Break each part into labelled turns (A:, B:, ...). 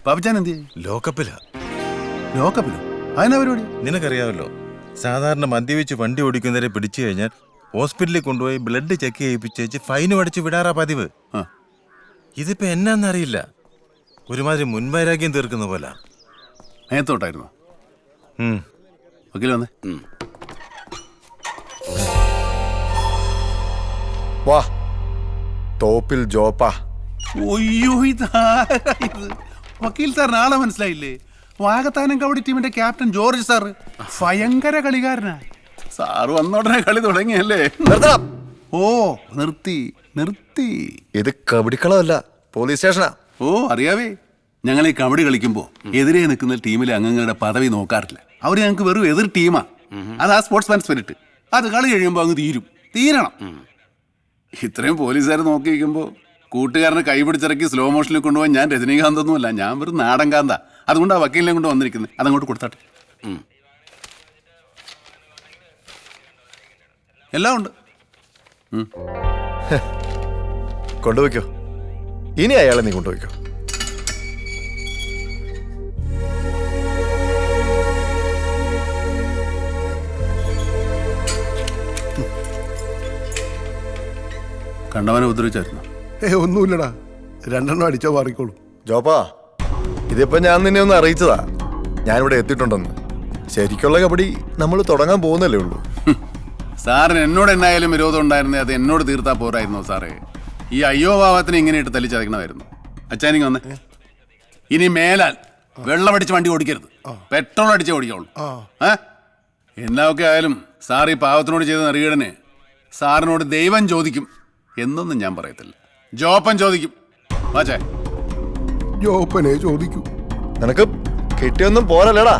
A: ബാബുജാൻ എന്ത്
B: ലോക്കപ്പിലാ.
A: ലോക്കപ്പിലോ? അതിനാ പരിപാടി?
B: നിനക്കറിയാമല്ലോ, സാധാരണ മദ്യപിച്ച് വണ്ടി ഓടിക്കുന്നവരെ പിടിച്ചു കഴിഞ്ഞാൽ ഹോസ്പിറ്റലിൽ കൊണ്ടുപോയി ബ്ലഡ് ചെക്ക് ചെയ്യിപ്പിച്ചേച്ച് ഫൈനും അടിച്ച് വിടാറാ പതിവ്. ഇതിപ്പോ എന്നാന്നറിയില്ല, ഒരുമാതിരി മുൻവൈരാഗ്യം തീർക്കുന്ന പോലെ.
A: നേരത്തോട്ടായിരുന്നു വക്കീൽ വന്നേ.
C: വാ, തോപ്പിൽ ജോപ്പാ.
A: ഒയ്യോ, ഇതാരാ ഇത്? വക്കീൽ സാറിന് ആളെ മനസ്സിലായില്ലേ? വാകത്താനം കബഡി ടീമിന്റെ ക്യാപ്റ്റൻ ജോർജ് സാറ്. ഭയങ്കര കളിക്കാരനാ. സാറ് വന്നോടനെ കളി തുടങ്ങിയല്ലേ? ഓ, നിർത്തി.
C: ഇത് കബഡിക്കളമല്ല, പോലീസ് സ്റ്റേഷനാ.
A: ഓ, അറിയാവേ. ഞങ്ങൾ ഈ കബഡി കളിക്കുമ്പോൾ എതിരെ നിൽക്കുന്ന ടീമിലെ അംഗങ്ങളുടെ പദവി നോക്കാറില്ല. അവർ ഞങ്ങൾക്ക് വെറും എതിർ ടീമാ. അതാ സ്പോർട്സ്മാൻ സ്പിരിറ്റ്. അത് കളി കഴിയുമ്പോൾ അങ്ങ് തീരണം. ഇത്രയും പോലീസുകാർ നോക്കി വയ്ക്കുമ്പോൾ കൂട്ടുകാരനെ കൈപിടിച്ചിറക്കി സ്ലോ മോഷനിൽ കൊണ്ടുപോകാൻ ഞാൻ രജനീകാന്തൊന്നുമല്ല, ഞാൻ വെറും നാടൻ കാന്ത. അതുകൊണ്ട് ആ വക്കീലിനെ കൊണ്ട് വന്നിരിക്കുന്നത്. അതങ്ങോട്ട് കൊടുത്താട്ടെ. എല്ലാം ഉണ്ട്.
C: കൊണ്ടുപോയിക്കോ. ഇനി അയാളെ നീ കൊണ്ടുപോയിക്കോ.
A: കണ്ടവനെ ഉപദ്രവിച്ചായിരുന്നു?
D: ഒന്നുമില്ലടാ, 2 അടിച്ചോ മാറിക്കോളൂ.
C: ജോപ്പാ, ഇതിപ്പോ ഞാൻ നിന്നെ ഒന്ന് അറിയിച്ചതാ ഞാനിവിടെ എത്തിയിട്ടുണ്ടെന്ന്. ശരിക്കുള്ള കബഡി നമ്മൾ തുടങ്ങാൻ പോകുന്നല്ലേ ഉള്ളൂ.
A: സാറിന് എന്നോട് എന്നായാലും വിരോധം ഉണ്ടായിരുന്നേ അത് എന്നോട് തീർത്താ പോരായിരുന്നോ സാറേ? ഈ അയ്യോ ഭാവത്തിന് ഇങ്ങനെ ഇട്ട് തല്ലിച്ചതക്കണമായിരുന്നു. അച്ഛനിങ് വന്നേ. ഇനി മേലാൽ വെള്ളമടിച്ച് വണ്ടി ഓടിക്കരുത്, പെട്രോൾ അടിച്ചേ ഓടിക്കോളൂ. എന്നൊക്കെ ആയാലും സാർ ഈ പാവത്തിനോട് ചെയ്ത നെറികേടനെ സാറിനോട് ദൈവം ചോദിക്കും എന്നൊന്നും ഞാൻ പറയത്തില്ല. ജോപ്പൻ ചോദിക്കും. വാച്ചേ,
D: ജോപ്പനെ ചോദിക്കൂ.
C: നിനക്ക് കിട്ടിയൊന്നും പോരല്ലേടാ.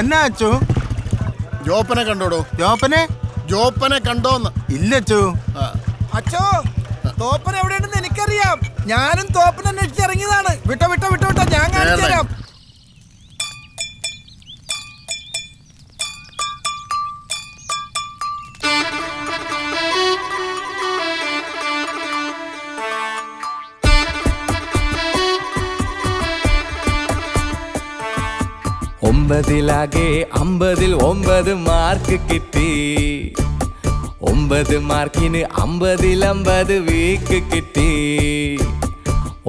E: എന്നാ അച്ചു?
D: ജോപ്പനെ കണ്ടോടോ? ജോപ്പനെ കണ്ടോന്ന്?
E: ഇല്ല അച്ചു. അച്ചോ, തോപ്പൻ എവിടെയുണ്ടെന്ന് എനിക്കറിയാം. ഞാനും തോപ്പൻ അന്വേഷിച്ച് ഇറങ്ങിയതാണ്. വിട്ടോ ഞാൻ കാണിച്ചു തരാം.
F: ഒമ്പതിലാകെ 50-ൽ 9 മാർക്ക് കിട്ടി. 9 മാർക്കിന് 50-ൽ 50 വീക്ക് കിട്ടി.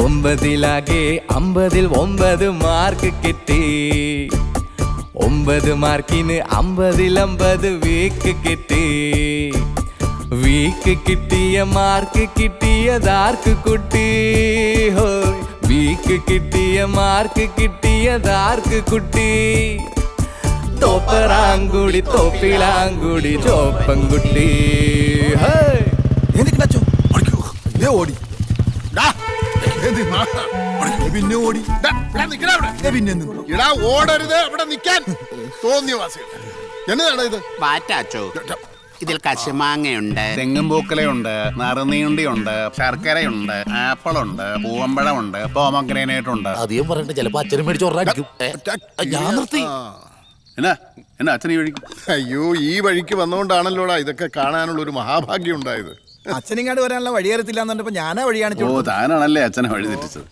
F: 9ലാകെ 50-ൽ 9 മാർക്ക് കിട്ടി. 9 മാർക്കിന് 50-ൽ 50 വീക്ക് കിട്ടി. വീക്ക് കിട്ടിയ മാർക്ക് കിട്ടിയതാർക്ക് കുട്ടി? ഹോയ്, വീക്ക് കിട്ടിയ മാർക്ക് കിട്ടിയതാർക്ക് കുട്ടി? തോപ്പറാങ്കുടി തോപ്പിലാങ്കുടി ചോപ്പൻകുട്ടി.
D: ഓടി പിന്നെ ഓടി പിന്നെ ഇടാ, ഓടരുത് അവിടെ നിൽക്കാൻ. തോന്നിയവാസികൾ എന്നതാണ് ഇത്?
G: വാറ്റാച്ചോ, ഇതിൽ കശുമാങ്ങയുണ്ട്,
A: തെങ്ങും പൂക്കലയുണ്ട്, നറുനീണ്ടിയുണ്ട്, ശർക്കരയുണ്ട്, ആപ്പിളുണ്ട്, പൂവമ്പഴമുണ്ട്, പോമഗ്രനേറ്റ് ഉണ്ട്.
H: അധികം പറഞ്ഞിട്ട് ചിലപ്പോ അച്ഛനും മേടിച്ച് ഞാൻ നിർത്തി.
A: എന്നാ അച്ഛൻ ഈ വഴിക്ക്?
D: അയ്യോ, ഈ വഴിക്ക് വന്നുകൊണ്ടാണല്ലോടാ ഇതൊക്കെ കാണാനുള്ള ഒരു മഹാഭാഗ്യം ഉണ്ടായത്.
E: അച്ഛനിങ്ങാട് വരാനുള്ള വഴി അറിയത്തില്ല. ഞാനാ വഴി കാണിച്ചു.
A: ഓ, താനാണല്ലേ അച്ഛനെ വഴി തെറ്റിച്ചത്.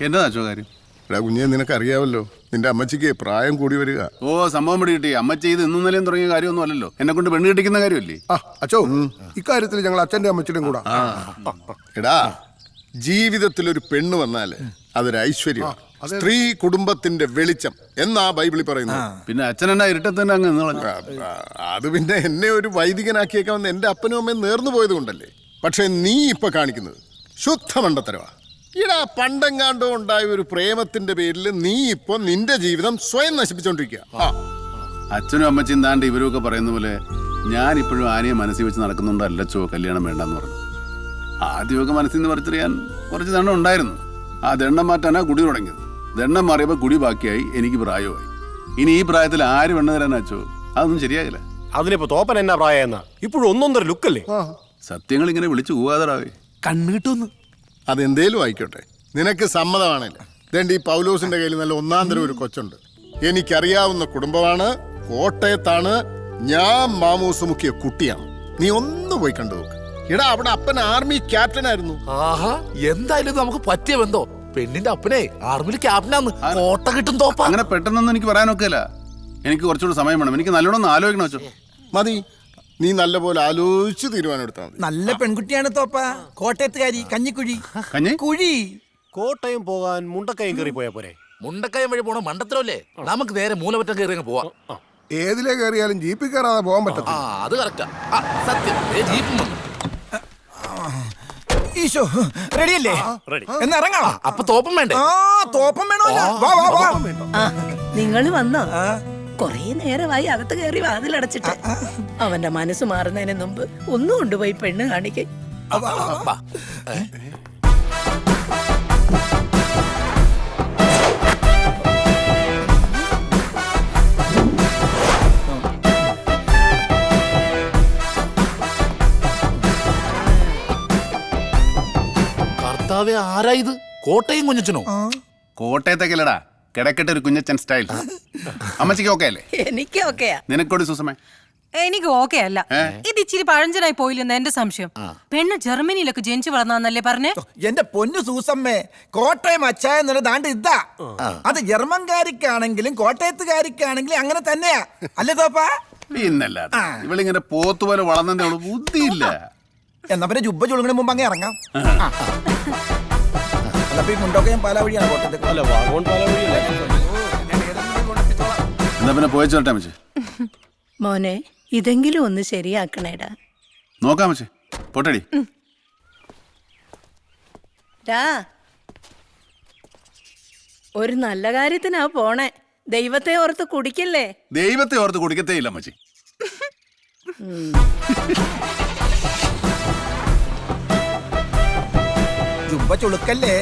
A: എന്താ അച്ഛോ കാര്യം?
D: കുഞ്ഞെ, നിനക്കറിയാവല്ലോ നിന്റെ അമ്മച്ചിക്ക് പ്രായം കൂടി വരിക.
A: ഓ, സംഭവം പിടി കിട്ടി. അമ്മച്ചി ഇത് ഇന്നും നിലയും തുടങ്ങിയ കാര്യമൊന്നും അല്ലല്ലോ. എന്നെ കൊണ്ട് പെണ്ണ് കിട്ടിക്കുന്ന കാര്യമല്ലേ?
D: അച്ഛോ, ഇക്കാര്യത്തിൽ ഞങ്ങൾ അച്ഛന്റെ അമ്മച്ചിയുടെയും കൂടെ. എടാ, ജീവിതത്തിൽ ഒരു പെണ്ണ് വന്നാല് അതൊരു ഐശ്വര്യം, സ്ത്രീ കുടുംബത്തിന്റെ വെളിച്ചം എന്നാ ബൈബിളിൽ പറയുന്നത്.
A: പിന്നെ അച്ഛൻ എന്നാ ഇരുട്ടത്തന്നെ അങ്ങ്
D: അത് പിന്നെ എന്നെ ഒരു വൈദികനാക്കിയേക്കാമെന്ന് എന്റെ അപ്പനും അമ്മയും നേർന്നു പോയത് കൊണ്ടല്ലേ. പക്ഷെ നീ ഇപ്പൊ കാണിക്കുന്നത് ശുദ്ധ മണ്ടത്തരവാ. ഇടാ, പണ്ടെങ്ങാണ്ടോ ഉണ്ടായ ഒരു പ്രേമത്തിന്റെ പേരിൽ നീ ഇപ്പൊ നിന്റെ ജീവിതം സ്വയം നശിപ്പിച്ചോണ്ടിരിക്കുക.
A: അച്ഛനും അമ്മച്ചിയും താണ്ട് ഇവരൊക്കെ പറയുന്ന പോലെ ഞാൻ ഇപ്പോഴും ആനയെ മനസ്സിൽ വെച്ച് നടക്കുന്നുണ്ടല്ലോ കല്യാണം വേണ്ടെന്ന് പറഞ്ഞു. ആദ്യമൊക്കെ മനസ്സിൽ നിന്ന് പറിച്ചറിയാൻ കുറച്ച് ദണ്ണം ഉണ്ടായിരുന്നു. ആ ദണ്ണം മാറ്റാനാ കുടി തുടങ്ങിയത്. ദണ്ണം മാറിയപ്പോൾ കുടി ബാക്കിയായി, എനിക്ക് പ്രായമായി. ഇനി ഈ പ്രായത്തിൽ ആര് വെണ്ണ തരാൻ അച്ചോ? അതൊന്നും ശരിയാകില്ല.
I: അതിനിപ്പോ തോപ്പൻ എന്നാ പ്രായം? ഇപ്പോഴും 1.5 ലുക്കല്ലേ?
A: സത്യങ്ങൾ ഇങ്ങനെ വിളിച്ചു പോവാതടാവേ.
E: കണ്ണു കിട്ടുന്നു.
D: അതെന്തേലും ആയിക്കോട്ടെ, നിനക്ക് സമ്മതമാണല്ലോ. ഇതേണ്ട ഈ പൗലോസിന്റെ കയ്യിൽ നല്ല 1-ാം തരം ഒരു കൊച്ചുണ്ട്. എനിക്കറിയാവുന്ന കുടുംബമാണ്, കോട്ടയത്താണ്. ഞാൻ മാമൂസ് മുക്കിയ കുട്ടിയാണ്. നീ ഒന്ന് പോയി കണ്ടു നോക്ക്. എടാ അവിടെ അപ്പൻ ആർമി ക്യാപ്റ്റൻ ആയിരുന്നു.
H: ആഹാ എന്തായാലും നമുക്ക് പറ്റിയ ബന്ധോ. പെണ്ണിന്റെ അപ്പനെ ആർമിയിൽ ക്യാപ്റ്റനാന്ന്. കോട്ട കിട്ടും തോപ്പ.
A: അങ്ങനെ പെട്ടെന്നൊന്നും എനിക്ക് പറയാനൊക്കെയല്ല. എനിക്ക് കുറച്ചുകൂടി സമയം വേണം. എനിക്ക് നല്ലോണം ആലോചിക്കണം വെച്ചോ.
D: മതി, നീ നല്ലപോലെ ആലോചിച്ച് തീരുമാനം എടുത്താൽ മതി.
E: നല്ല പെൺകുട്ടിയാണ് തോപ്പ, കോട്ടയത്തുകാരി, കഞ്ഞിക്കുഴി.
A: കഞ്ഞി
E: കുഴി.
I: കോട്ടയം പോകാൻ മുണ്ടക്കയം കയറി പോയാ പോരെ?
H: മുണ്ടക്കയം വഴി പോണ മണ്ടത്തരല്ലേ. നമുക്ക് നേരെ മൂലമറ്റം കയറി അങ്ങ് പോവാം.
C: ഏതിലെ കയറിയാലും ജീപ്പിൽ കയറാതെ പോകാൻ പറ്റും.
H: ആ അത് കറക്റ്റാ. സത്യം ജീപ്പും വന്നു.
E: ഈശോ, റെഡിയല്ലേ? എന്ന് ഇറങ്ങാം.
H: അപ്പൊ തോപ്പം വേണ്ടേ?
E: ആ തോപ്പം വേണോ? വാ വാ വാ.
J: നിങ്ങൾ വന്നോ? കൊറേ നേരമായി അകത്ത് കയറി വാതിലടച്ചിട്ട്. അവന്റെ മനസ്സ് മാറുന്നതിന് മുമ്പ് ഒന്നും കൊണ്ടുപോയി പെണ്ണ് കാണിക്കേ.
H: വാ. കർത്താവേ, ആരാ ഇത്? കോട്ടയം കുഞ്ഞച്ചനോ?
A: കോട്ടയത്തേക്കല്ലടാ, കിടക്കട്ടെ ഒരു കുഞ്ഞച്ചൻ സ്റ്റൈൽ. അമ്മച്ചിക്ക് ഓക്കെ അല്ലേ?
J: എനിക്ക് ഓക്കെയാ.
A: നിനക്കോടി സുസമേ?
K: എനിക്ക് ഓക്കെ അല്ല. ഇത് ഇച്ചിരി പഴഞ്ചനായി പോയില്ലെന്ന് എന്റെ സംശയം. പെണ്ണ് ജർമ്മനിയിലൊക്കെ ജനിച്ചു വളർന്നല്ലേ പറഞ്ഞേ?
E: എന്റെ പൊന്നു സൂസമ്മേ, കോട്ടയം അച്ചായ ദാണ്ട് ഇതാ. അത് ജർമ്മൻകാരിക്കാണെങ്കിലും കോട്ടയത്തുകാരിക്കാണെങ്കിലും അങ്ങനെ തന്നെയാ അല്ലേ തോപ്പാ?
A: പിന്നല്ലാതെ ഇവളിങ്ങനെ പോത്തുപോലെ വളർന്നതേ ഉള്ളൂ, ബുദ്ധിയില്ല.
E: എന്നാ പിന്നെ ജുബ്ബ ചുളുങ്ങിന് മുമ്പ് അങ്ങ് ഇറങ്ങാം. അല്ല ഈ മുണ്ടൊക്കെ ഞാൻ പാലാ വഴിയാണ് കോട്ടയത്തേക്ക്.
I: അല്ല, വാഗോൺ പാല വഴിയല്ലേ?
A: എന്നാ പിന്നെ പോയിച്ചോട്ടെ അമ്മച്ചി.
J: മോനെ, ഇതെങ്കിലും ഒന്ന് ശരിയാക്കണേടാ.
A: നോക്കാം അമ്മച്ചി, പോട്ടടി.
J: ഒരു നല്ല കാര്യത്തിനാ പോണേ. ദൈവത്തെ ഓർത്ത് കുടിക്കല്ലേ.
A: ദൈവത്തെ ഓർത്ത് കുടിക്കത്തേ ഇല്ല അമ്മച്ചി.
E: ജുബ്ബ ചുളുക്കല്ലേ.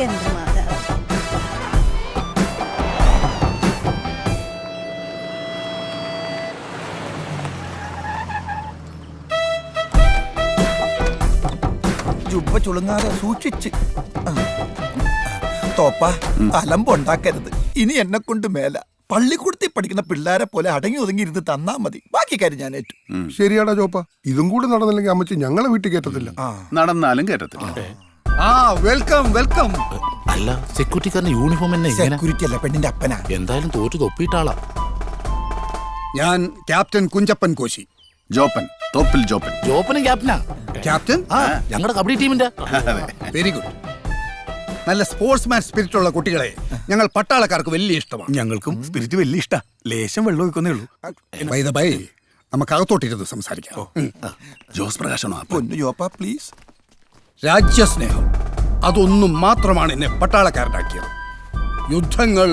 J: എന്ത് മാതാവ്.
E: ജുബ്ബ ചുളുങ്ങാതെ സൂക്ഷിച്ച്. തോപ്പ അലമ്പുണ്ടാക്കരുത്. ഇനി എന്നെ കൊണ്ട് മേല. പള്ളിക്കൂടത്തിൽ പഠിക്കുന്ന പിള്ളേരെ പോലെ അടങ്ങി ഒതുങ്ങി ഇരുന്ന് തന്നാ മതി. ബാക്കി കാര്യം ഞാൻ ഏറ്റു.
C: ശരിയാടാ ചോപ്പ, ഇതും കൂടെ നടന്നില്ലെങ്കിൽ അമ്മച്ചി ഞങ്ങളെ വീട്ടിൽ കയറ്റത്തില്ല.
A: നടന്നാലും കേട്ടത്തില്ല.
E: Welcome welcome.
H: അല്ല, സെക്യൂരിറ്റിക്കാരന്റെ യൂണിഫോം എന്നെ
E: സെക്യൂരിറ്റി അല്ല, പെണ്ണിന്റെ അപ്പനാ.
H: എന്തായാലും തോറ്റു തൊപ്പിയിട്ടാളാ.
E: ഞാൻ ക്യാപ്റ്റൻ കുഞ്ചപ്പൻ കോശി.
A: ജോപ്പൻ, തോപ്പിൽ ജോപ്പൻ.
H: ജോപ്പനും ക്യാപ്റ്റനാ?
E: ക്യാപ്റ്റൻ
H: ഞങ്ങളുടെ കബഡി ടീമിന്റെ.
E: Very good. നല്ല സ്പോർട്സ്മാൻ സ്പിരിറ്റ് ഉള്ള കുട്ടികളെ ഞങ്ങൾ പട്ടാളക്കാർക്ക് വലിയ ഇഷ്ടമാണ്.
C: ഞങ്ങൾക്കും സ്പിരിറ്റ് വലിയ ഇഷ്ടാ. ലേശം വെള്ളം ഒഴിക്കുന്നേ ഉള്ളൂ.
E: നമുക്ക് അകത്തോട്ടിരുന്ന് സംസാരിക്കാം.
A: ജോസ് പ്രകാശനോ?
E: പൊന്നു ജോപ്പ പ്ലീസ്. രാജ്യസ്നേഹം അതൊന്നും മാത്രമാണ് എന്നെ പട്ടാളക്കാരനാക്കിയത്. യുദ്ധങ്ങൾ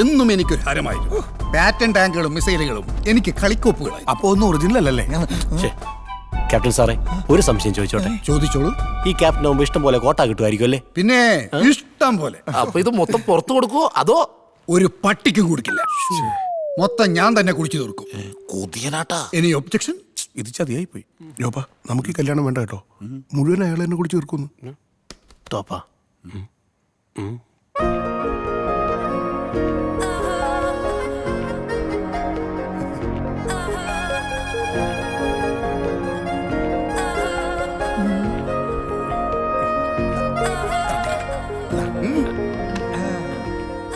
E: എന്നും എനിക്കൊരു ഹരമായിരുന്നു. ബാറ്റൻ ടാങ്കുകളും മിസൈലുകളും എനിക്ക് കളിക്കോപ്പുകളായി.
C: അപ്പൊ ഒന്നും ഒറിജിനൽ അല്ലല്ലേ?
I: ക്യാപ്റ്റൻ സാറേ, ഒരു സംശയം ചോദിച്ചോട്ടെ?
E: ചോദിച്ചോളൂ.
I: ഈ ക്യാപ്റ്റൻ ആകുമ്പോ ഇഷ്ടം പോലെ കോട്ട കിട്ടുമായിരിക്കും അല്ലേ?
E: പിന്നെ ഇഷ്ടം പോലെ.
H: അപ്പൊ ഇത് മൊത്തം പുറത്തു കൊടുക്കുവോ അതോ?
E: ഒരു പട്ടിക്കും കുടിക്കില്ല. മൊത്തം ഞാൻ തന്നെ കുടിച്ചു തീർക്കും.
H: കൊതിയനാട്ടാ.
E: Any objection?
C: ഇത് ചതിയായി പോയി. ജോപ്പ, നമുക്ക് ഈ കല്യാണം വേണ്ട കേട്ടോ. മുഴുവൻ അയാൾ എന്നെ കുടിച്ച് തീർക്കുന്നു.
I: തോപ്പ,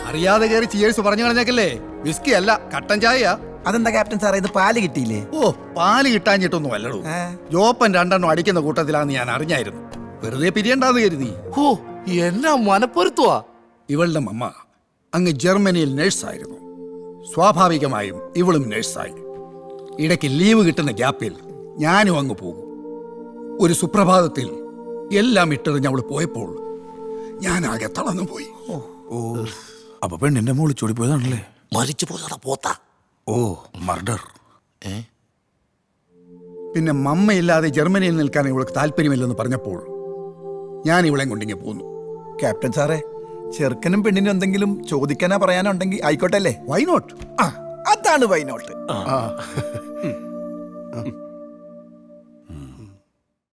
E: അറിയാതെ കയറി ചിയേഴ്സ് പറഞ്ഞു കളഞ്ഞേക്കല്ലേ. വിസ്കി അല്ല, കട്ടൻ ചായ. അതെന്താ ക്യാപ്റ്റൻ സാറേ, ഇത് പാല് കിട്ടിയില്ലേ? ഓ, പാല് കിട്ടാഞ്ഞിട്ടൊന്നും അല്ലടൂ. ജോപ്പൻ 2 എണ്ണം അടിക്കുന്ന കൂട്ടത്തിലാന്ന് ഞാൻ അറിഞ്ഞായിരുന്നു. വെറുതെ പിരിയണ്ടാന്ന് കരുതി.
H: ഓ, എന്നാ മനപ്പൊരുത്തുവാ.
E: ഇവളുടെ അമ്മ അങ്ങ് ജർമ്മനിയിൽ നേഴ്സായിരുന്നു. സ്വാഭാവികമായും ഇവളും നേഴ്സായി. ഇടയ്ക്ക് ലീവ് കിട്ടുന്ന ഗ്യാപ്പിൽ ഞാനും അങ്ങ് പോകും. ഒരു സുപ്രഭാതത്തിൽ എല്ലാം ഇട്ടെറിഞ്ഞ് അവൾ പോയപ്പോൾ ഞാൻ ആകെ തളർന്നു പോയി.
C: അപ്പൊ പെണ്ണിന്റെ മോള് ചൊടിപ്പോയതാണല്ലേ?
H: മരിച്ചു പോയതാ പോത്താ.
C: ഓ, മർഡർ.
E: പിന്നെ മമ്മയില്ലാതെ ജർമ്മനിയിൽ നിൽക്കാൻ ഇവൾക്ക് താല്പര്യമില്ലെന്ന് പറഞ്ഞപ്പോൾ ഞാൻ ഇവളെ കൊണ്ടിങ്ങി പോന്നു. ക്യാപ്റ്റൻ സാറേ, ചെറുക്കനും പെണ്ണിനും എന്തെങ്കിലും ചോദിക്കാനോ പറയാനോ ഉണ്ടെങ്കിൽ ആയിക്കോട്ടെ അല്ലേ? Why not? അതാണ് വൈ നോട്ട്.